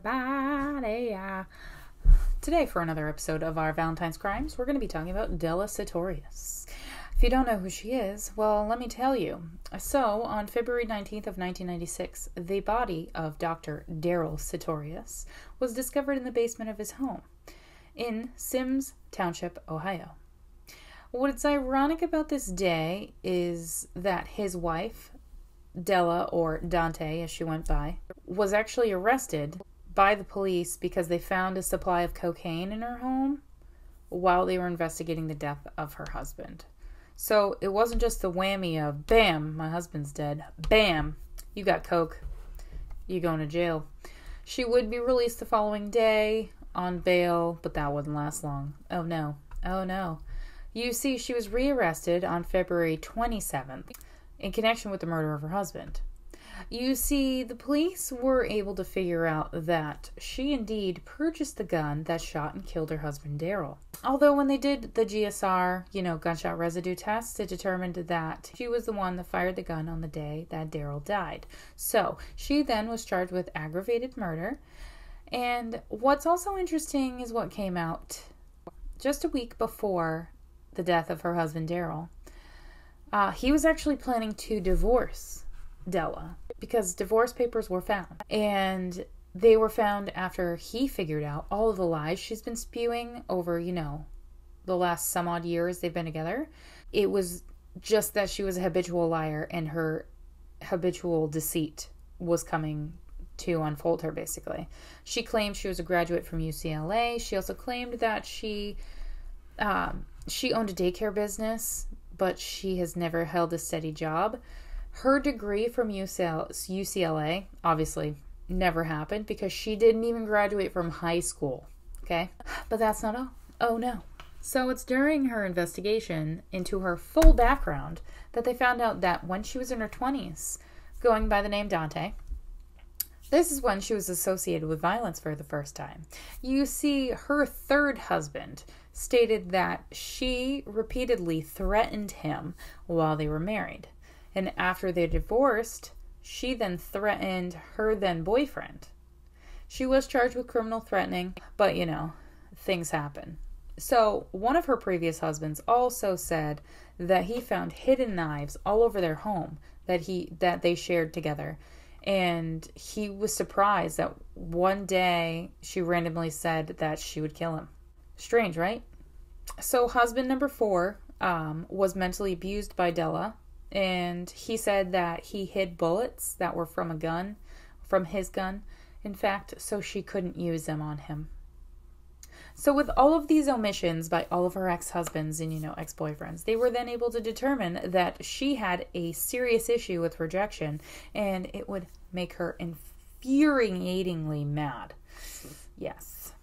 everybody. Today, for another episode of our Valentine's Crimes, we're going to be talking about Della Sutorius. If you don't know who she is, well, let me tell you. So, on February 19th of 1996, the body of Dr. Della Sutorius was discovered in the basement of his home in Sims Township, Ohio. What's ironic about this day is that his wife, Della, or Dante as she went by, was actually arrested by the police because they found a supply of cocaine in her home while they were investigating the death of her husband. So it wasn't just the whammy of, bam, my husband's dead. Bam, you got coke. You're going to jail. She would be released the following day on bail, but that wouldn't last long. Oh no. Oh no. You see, she was rearrested on February 27th in connection with the murder of her husband. You see, the police were able to figure out that she indeed purchased the gun that shot and killed her husband, Daryl. Although when they did the GSR, gunshot residue test, it determined that she was the one that fired the gun on the day that Daryl died. So, she then was charged with aggravated murder. And what's also interesting is what came out just a week before the death of her husband, Daryl. He was actually planning to divorce Della because divorce papers were found, and they were found after he figured out all of the lies she's been spewing over, the last some odd years they've been together. It was just that she was a habitual liar, and her habitual deceit was coming to unfold her, basically. She claimed she was a graduate from UCLA. She also claimed that she owned a daycare business, but she has never held a steady job. Her degree from UCLA obviously never happened because she didn't even graduate from high school, okay? But that's not all. Oh no. So it's during her investigation into her full background that they found out that when she was in her 20s, going by the name Dante, this is when she was associated with violence for the first time. You see, her third husband stated that she repeatedly threatened him while they were married. And after they divorced, she then threatened her then boyfriend. She was charged with criminal threatening, but things happen. So one of her previous husbands also said that he found hidden knives all over their home that they shared together. And he was surprised that one day she randomly said that she would kill him. Strange, right? So husband number 4 was mentally abused by Della. And he said that he hid bullets that were from his gun, in fact, so she couldn't use them on him. So with all of these omissions by all of her ex-husbands and, ex-boyfriends, they were then able to determine that she had a serious issue with rejection, and it would make her infuriatingly mad. Yes.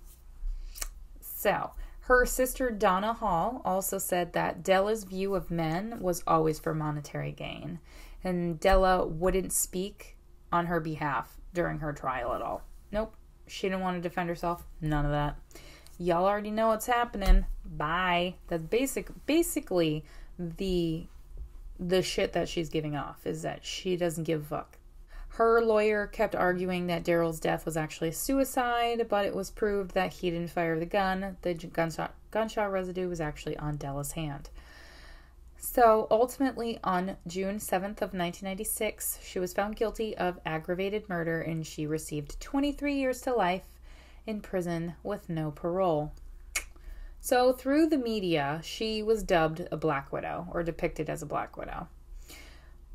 So her sister Donna Hall also said that Della's view of men was always for monetary gain, and Della wouldn't speak on her behalf during her trial at all. Nope, she didn't want to defend herself. None of that. Y'all already know what's happening. Bye. That's basically the shit that she's giving off, is that she doesn't give a fuck. Her lawyer kept arguing that Daryl's death was actually suicide, but it was proved that he didn't fire the gun. The gunshot residue was actually on Della's hand. So ultimately, on June 7th of 1996, she was found guilty of aggravated murder, and she received 23 years to life in prison with no parole. So through the media, she was dubbed a Black Widow, or depicted as a Black Widow.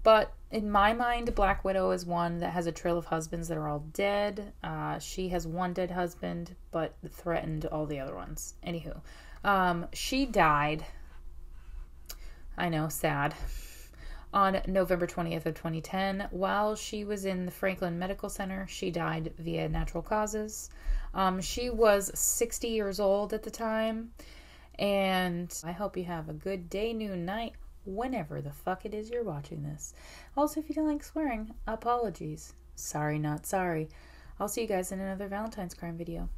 But in my mind, Black Widow is one that has a trail of husbands that are all dead. She has one dead husband, but threatened all the other ones. Anywho, she died, I know, sad, on November 20th of 2010. While she was in the Franklin Medical Center, she died via natural causes. She was 60 years old at the time. And I hope you have a good day, noon, night, whenever the fuck it is you're watching this. Also, if you don't like swearing, apologies. Sorry, not sorry. I'll see you guys in another Valentine's crime video.